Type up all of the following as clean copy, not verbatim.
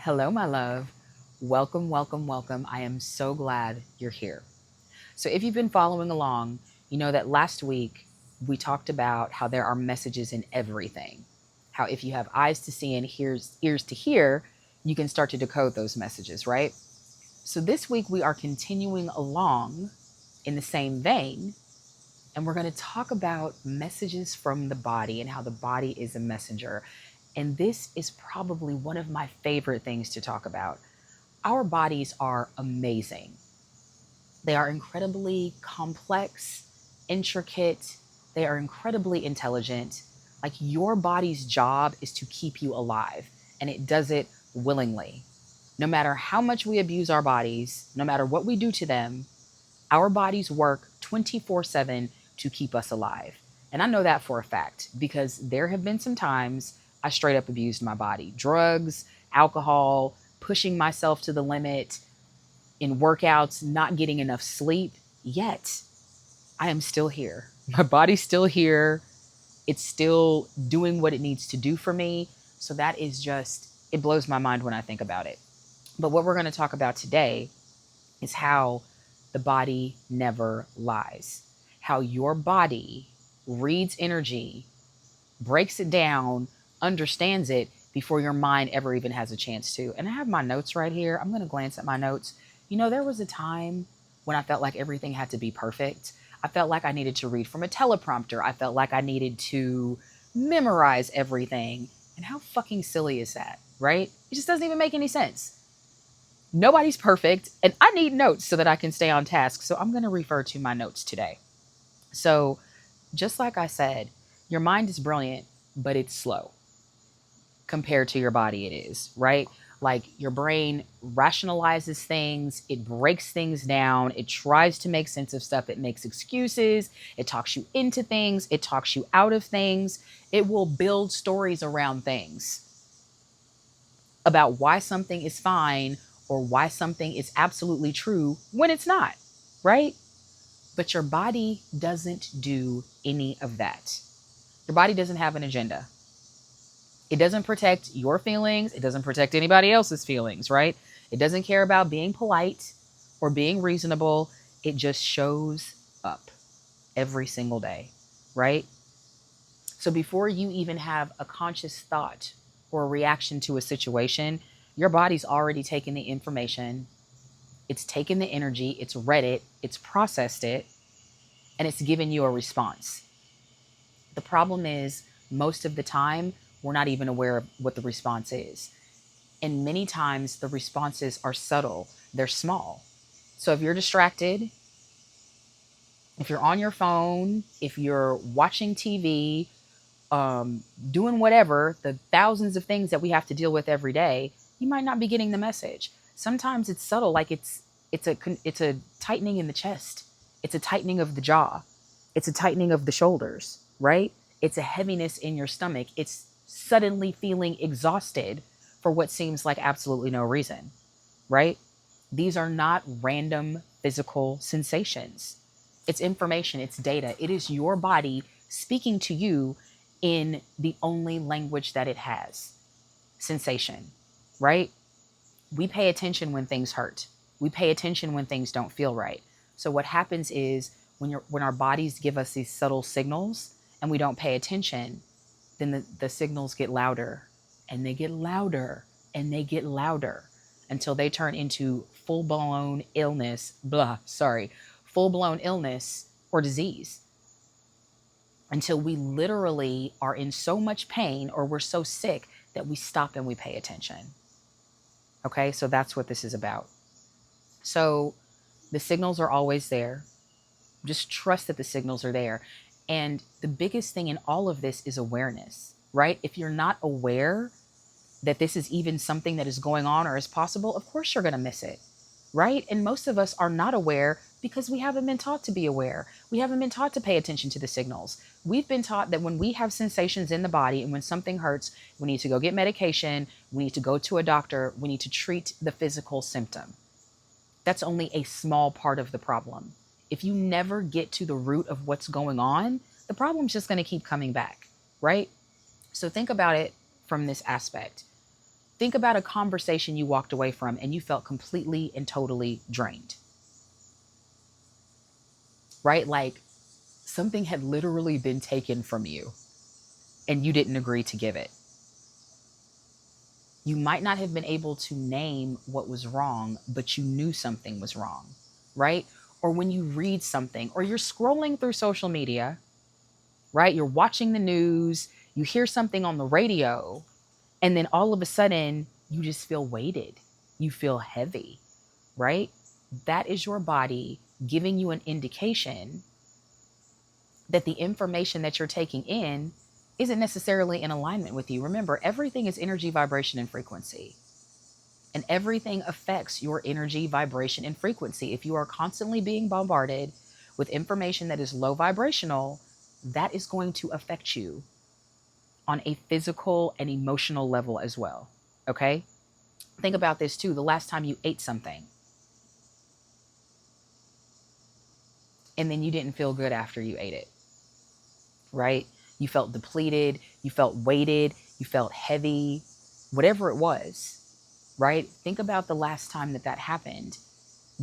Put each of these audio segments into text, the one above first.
Hello, my love. Welcome, welcome, welcome. I am so glad you're here. So, if you've been following along, you know that last week we talked about how there are messages in everything. How if you have eyes to see and ears to hear, you can start to decode those messages, right? So, this week we are continuing along in the same vein, and we're going to talk about messages from the body and how the body is a messenger. And this is probably one of my favorite things to talk about. Our bodies are amazing. They are incredibly complex, intricate, they are incredibly intelligent. Like your body's job is to keep you alive, and it does it willingly. No matter how much we abuse our bodies, no matter what we do to them, our bodies work 24/7 to keep us alive. And I know that for a fact because there have been some times I straight up abused my body. Drugs, alcohol, pushing myself to the limit in workouts, not getting enough sleep. Yet I am still here. My body's still here. It's still doing what it needs to do for me. So that is just, it blows my mind when I think about it. But what we're going to talk about today is how the body never lies, how your body reads energy, breaks it down, understands it before your mind ever even has a chance to. And I have my notes right here. I'm going to glance at my notes. You know, there was a time when I felt like everything had to be perfect. I felt like I needed to read from a teleprompter. I felt like I needed to memorize everything. And how fucking silly is that, right? It just doesn't even make any sense. Nobody's perfect, and I need notes so that I can stay on task. So I'm going to refer to my notes today. So, just like I said, your mind is brilliant, but it's slow compared to your body, it is, right? Like your brain rationalizes things, it breaks things down, it tries to make sense of stuff, it makes excuses, it talks you into things, it talks you out of things, it will build stories around things about why something is fine or why something is absolutely true when it's not, right? But your body doesn't do any of that. Your body doesn't have an agenda. It doesn't protect your feelings. It doesn't protect anybody else's feelings, right? It doesn't care about being polite or being reasonable. It just shows up every single day, right? So before you even have a conscious thought or a reaction to a situation, your body's already taken the information, it's taken the energy, it's read it, it's processed it, and it's given you a response. The problem is, most of the time, we're not even aware of what the response is. And many times, the responses are subtle, they're small. So if you're distracted, if you're on your phone, if you're watching TV, doing whatever, the thousands of things that we have to deal with every day, you might not be getting the message. Sometimes it's subtle, like it's a tightening in the chest, it's a tightening of the jaw, it's a tightening of the shoulders, right? It's a heaviness in your stomach. It's suddenly feeling exhausted for what seems like absolutely no reason, right? These are not random physical sensations. It's information, it's data. It is your body speaking to you in the only language that it has, sensation, right? We pay attention when things hurt. We pay attention when things don't feel right. So what happens is when our bodies give us these subtle signals and we don't pay attention, then the signals get louder and they get louder and they get louder until they turn into full-blown illness, full-blown illness or disease, until we literally are in so much pain or we're so sick that we stop and we pay attention. Okay, so that's what this is about. So the signals are always there. Just trust that the signals are there. And the biggest thing in all of this is awareness, right? If you're not aware that this is even something that is going on or is possible, of course you're going to miss it, right? And most of us are not aware because we haven't been taught to be aware. We haven't been taught to pay attention to the signals. We've been taught that when we have sensations in the body and when something hurts, we need to go get medication, we need to go to a doctor, we need to treat the physical symptom. That's only a small part of the problem. If you never get to the root of what's going on, the problem's just going to keep coming back, right? So think about it from this aspect. Think about a conversation you walked away from and you felt completely and totally drained, right? Like something had literally been taken from you and you didn't agree to give it. You might not have been able to name what was wrong, but you knew something was wrong, right? Or when you read something or you're scrolling through social media, right? You're watching the news, you hear something on the radio, and then all of a sudden you just feel weighted. You feel heavy, right? That is your body giving you an indication that the information that you're taking in isn't necessarily in alignment with you. Remember, everything is energy, vibration, and frequency. And everything affects your energy, vibration, and frequency. If you are constantly being bombarded with information that is low vibrational, that is going to affect you on a physical and emotional level as well. Okay? Think about this too. The last time you ate something and then you didn't feel good after you ate it, right? You felt depleted, you felt weighted, you felt heavy, whatever it was, right? Think about the last time that happened.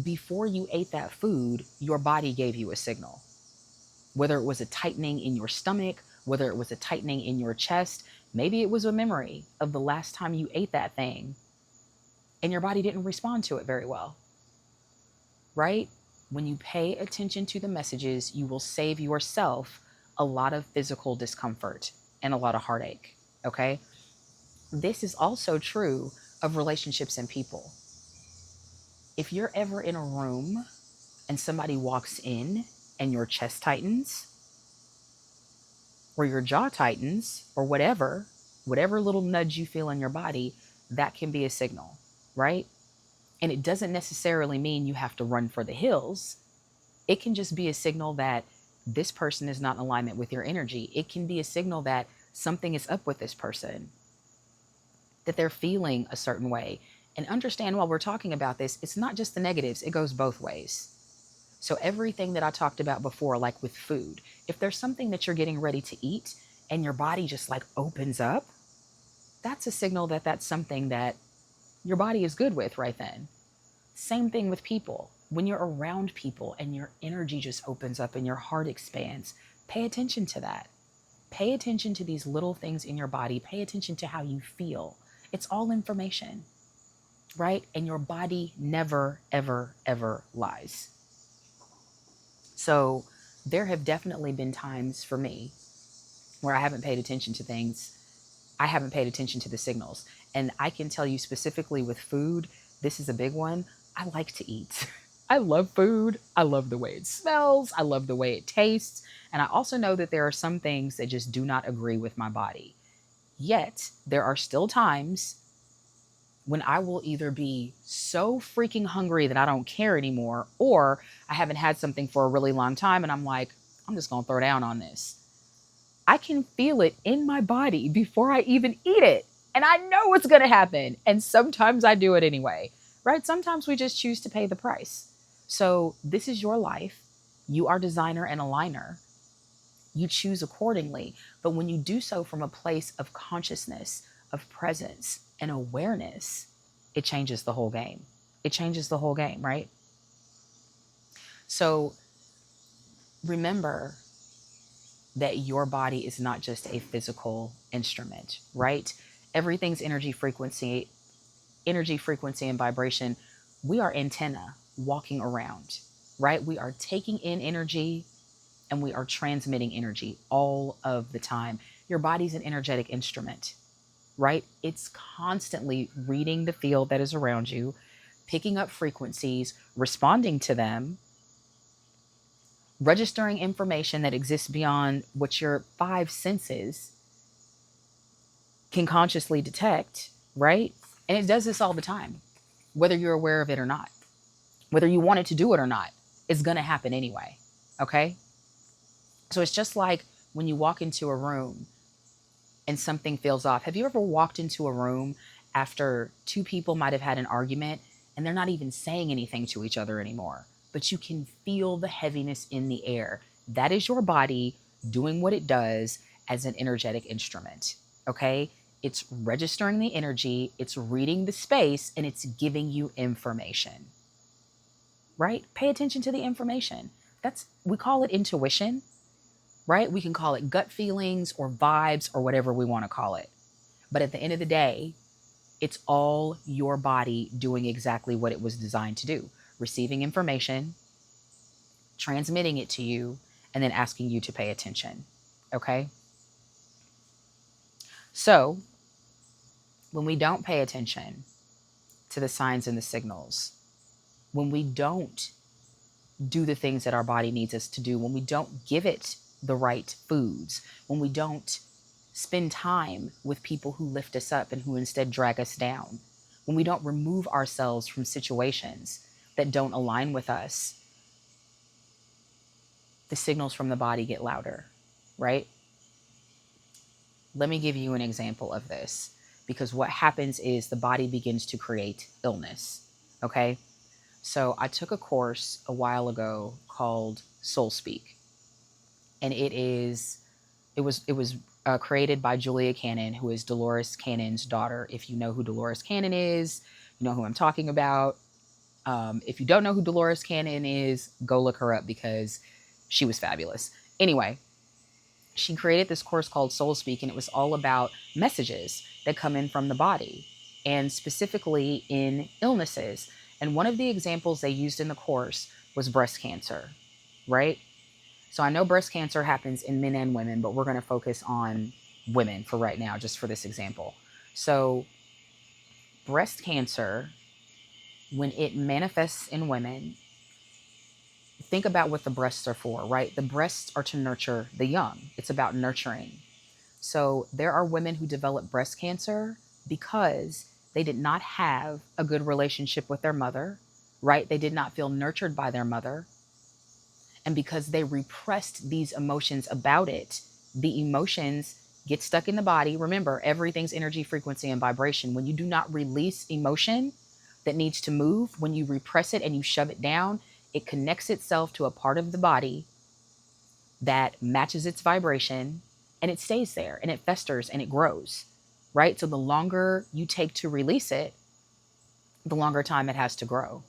Before you ate that food, your body gave you a signal. Whether it was a tightening in your stomach, whether it was a tightening in your chest, maybe it was a memory of the last time you ate that thing and your body didn't respond to it very well, right? When you pay attention to the messages, you will save yourself a lot of physical discomfort and a lot of heartache, okay? This is also true of relationships and people. If you're ever in a room and somebody walks in and your chest tightens or your jaw tightens or whatever little nudge you feel in your body, that can be a signal, right? And it doesn't necessarily mean you have to run for the hills. It can just be a signal that this person is not in alignment with your energy. It can be a signal that something is up with this person, that they're feeling a certain way. And understand, while we're talking about this, it's not just the negatives, it goes both ways. So everything that I talked about before, like with food, if there's something that you're getting ready to eat and your body just like opens up, that's a signal that that's something that your body is good with right then. Same thing with people. When you're around people and your energy just opens up and your heart expands, pay attention to that. Pay attention to these little things in your body. Pay attention to how you feel. It's all information, right? And your body never, ever, ever lies. So there have definitely been times for me where I haven't paid attention to things. I haven't paid attention to the signals. And I can tell you specifically with food, this is a big one. I like to eat. I love food. I love the way it smells. I love the way it tastes. And I also know that there are some things that just do not agree with my body. Yet, there are still times when I will either be so freaking hungry that I don't care anymore, or I haven't had something for a really long time and I'm like, I'm just going to throw down on this. I can feel it in my body before I even eat it. And I know what's going to happen. And sometimes I do it anyway, right? Sometimes we just choose to pay the price. So this is your life. You are designer and aligner. You choose accordingly. But when you do so from a place of consciousness, of presence and awareness, it changes the whole game. It changes the whole game, right? So remember that your body is not just a physical instrument, right? Everything's energy, frequency, and vibration. We are antenna walking around, right? We are taking in energy and we are transmitting energy all of the time. Your body's an energetic instrument, right? It's constantly reading the field that is around you, picking up frequencies, responding to them, registering information that exists beyond what your five senses can consciously detect, right? And it does this all the time, whether you're aware of it or not, whether you want it to do it or not, it's going to happen anyway. Okay. So it's just like when you walk into a room and something feels off. Have you ever walked into a room after two people might have had an argument and they're not even saying anything to each other anymore, but you can feel the heaviness in the air? That is your body doing what it does as an energetic instrument. Okay. It's registering the energy, it's reading the space, and it's giving you information, right? Pay attention to the information. We call it intuition, right? We can call it gut feelings or vibes or whatever we want to call it. But at the end of the day, it's all your body doing exactly what it was designed to do, receiving information, transmitting it to you, and then asking you to pay attention. Okay? So, when we don't pay attention to the signs and the signals, when we don't do the things that our body needs us to do, when we don't give it the right foods, when we don't spend time with people who lift us up and who instead drag us down, when we don't remove ourselves from situations that don't align with us, the signals from the body get louder, right? Let me give you an example of this, because what happens is the body begins to create illness, okay? So I took a course a while ago called Soul Speak, and it was created by Julia Cannon, who is Dolores Cannon's daughter. If you know who Dolores Cannon is, you know who I'm talking about. If you don't know who Dolores Cannon is, go look her up because she was fabulous. Anyway, she created this course called Soul Speak, and it was all about messages that come in from the body, and specifically in illnesses. And one of the examples they used in the course was breast cancer, right? So I know breast cancer happens in men and women, but we're going to focus on women for right now, just for this example. So breast cancer, when it manifests in women, think about what the breasts are for, right? The breasts are to nurture the young. It's about nurturing. So there are women who develop breast cancer because they did not have a good relationship with their mother, right? They did not feel nurtured by their mother. And because they repressed these emotions about it, the emotions get stuck in the body. Remember, everything's energy, frequency, and vibration. When you do not release emotion that needs to move, when you repress it and you shove it down, it connects itself to a part of the body that matches its vibration, and it stays there and it festers and it grows, right? So the longer you take to release it, the longer time it has to grow.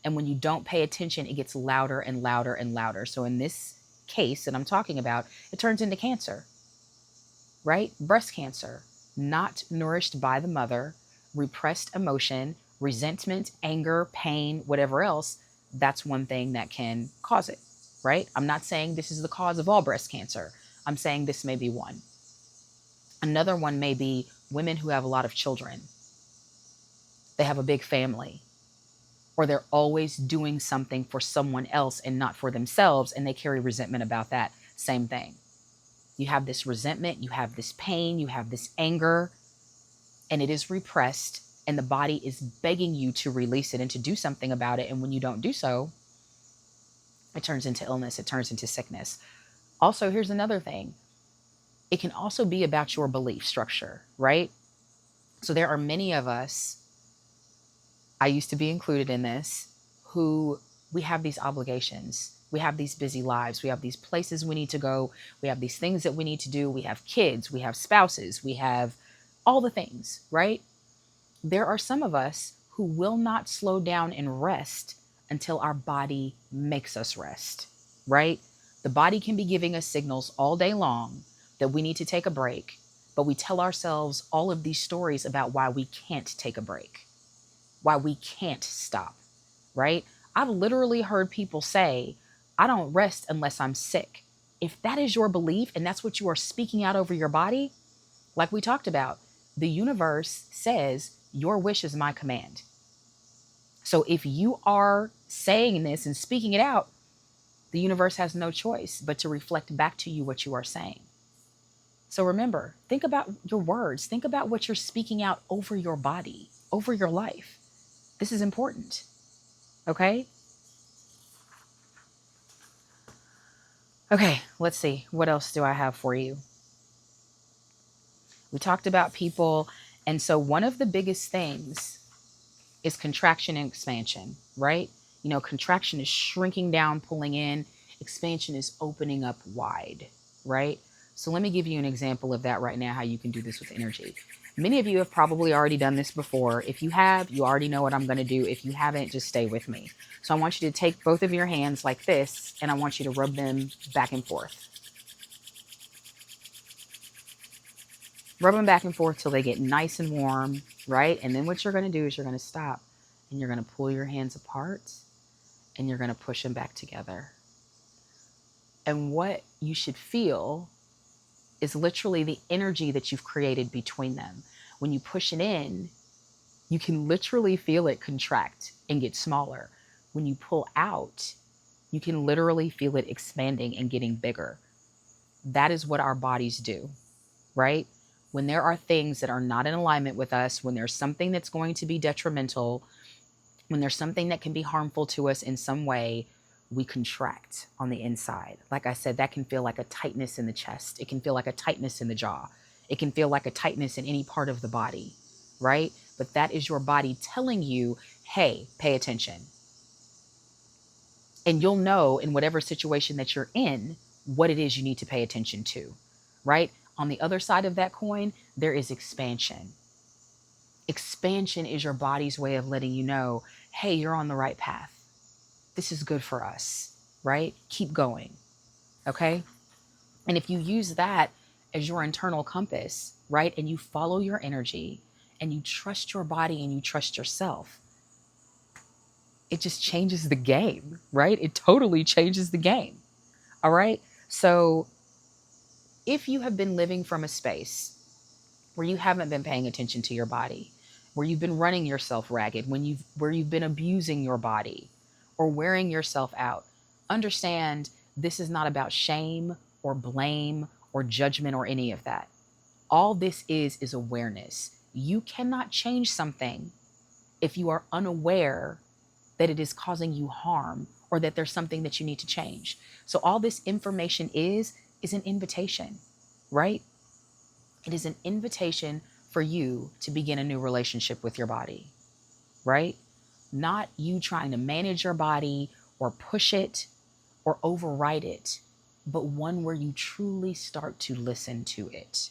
And when you don't pay attention, it gets louder and louder and louder. So in this case that I'm talking about, it turns into cancer, right? Breast cancer, not nourished by the mother, repressed emotion, resentment, anger, pain, whatever else. That's one thing that can cause it, right? I'm not saying this is the cause of all breast cancer. I'm saying this may be one. Another one may be women who have a lot of children. They have a big family, or they're always doing something for someone else and not for themselves, and they carry resentment about that. Same thing. You have this resentment, you have this pain, you have this anger, and it is repressed, and the body is begging you to release it and to do something about it. And when you don't do so, it turns into illness, it turns into sickness. Also, here's another thing. It can also be about your belief structure, right? So there are many of us, I used to be included in this, who we have these obligations. We have these busy lives. We have these places we need to go. We have these things that we need to do. We have kids. We have spouses. We have all the things, right? There are some of us who will not slow down and rest until our body makes us rest, right? The body can be giving us signals all day long that we need to take a break, but we tell ourselves all of these stories about why we can't take a break, why we can't stop, right? I've literally heard people say, I don't rest unless I'm sick. If that is your belief and that's what you are speaking out over your body, like we talked about, the universe says your wish is my command. So if you are saying this and speaking it out, the universe has no choice but to reflect back to you what you are saying. So remember, think about your words. Think about what you're speaking out over your body, over your life. This is important. Okay? Okay, let's see. What else do I have for you? We talked about people. And so one of the biggest things is contraction and expansion, right? You know, contraction is shrinking down, pulling in. Expansion is opening up wide, right? So let me give you an example of that right now, how you can do this with energy. Many of you have probably already done this before. If you have, you already know what I'm going to do. If you haven't, just stay with me. So I want you to take both of your hands like this, and I want you to rub them back and forth. Rub them back and forth till they get nice and warm, right? And then what you're going to do is you're going to stop and you're going to pull your hands apart and you're going to push them back together. And what you should feel is literally the energy that you've created between them. When you push it in, you can literally feel it contract and get smaller. When you pull out, you can literally feel it expanding and getting bigger. That is what our bodies do, right? When there are things that are not in alignment with us, when there's something that's going to be detrimental, when there's something that can be harmful to us in some way, we contract on the inside. Like I said, that can feel like a tightness in the chest. It can feel like a tightness in the jaw. It can feel like a tightness in any part of the body, right? But that is your body telling you, hey, pay attention. And you'll know in whatever situation that you're in, what it is you need to pay attention to, right? On the other side of that coin, there is expansion. Expansion is your body's way of letting you know, hey, you're on the right path. This is good for us, right? Keep going, okay? And if you use that as your internal compass, right, and you follow your energy and you trust your body and you trust yourself, it just changes the game, right? It totally changes the game, all right? So if you have been living from a space where you haven't been paying attention to your body, where you've been running yourself ragged, where you've been abusing your body or wearing yourself out, understand this is not about shame or blame or judgment or any of that. All this is awareness. You cannot change something if you are unaware that it is causing you harm or that there's something that you need to change. So all this information is an invitation, right? It is an invitation for you to begin a new relationship with your body, right? Not you trying to manage your body or push it or override it, but one where you truly start to listen to it,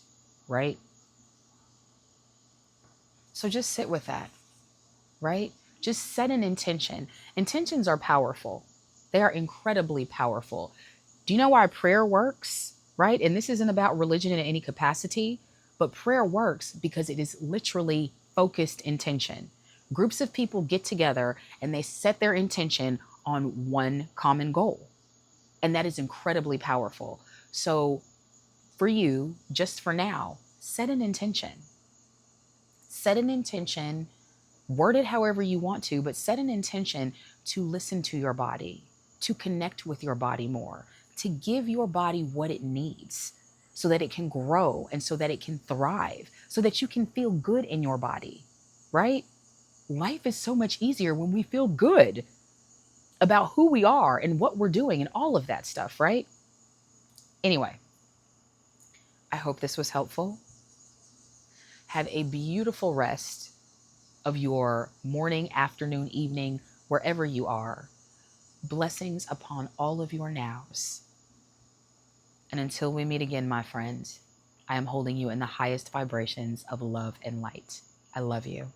right? So just sit with that, right? Just set an intention. Intentions are powerful. They are incredibly powerful. Do you know why prayer works, right? And this isn't about religion in any capacity, but prayer works because it is literally focused intention. Groups of people get together and they set their intention on one common goal. And that is incredibly powerful. So for you, just for now, set an intention. Set an intention, word it however you want to, but set an intention to listen to your body, to connect with your body more, to give your body what it needs so that it can grow and so that it can thrive, so that you can feel good in your body, right? Life is so much easier when we feel good about who we are and what we're doing and all of that stuff, right? Anyway, I hope this was helpful. Have a beautiful rest of your morning, afternoon, evening, wherever you are. Blessings upon all of your nows. And until we meet again, my friends, I am holding you in the highest vibrations of love and light. I love you.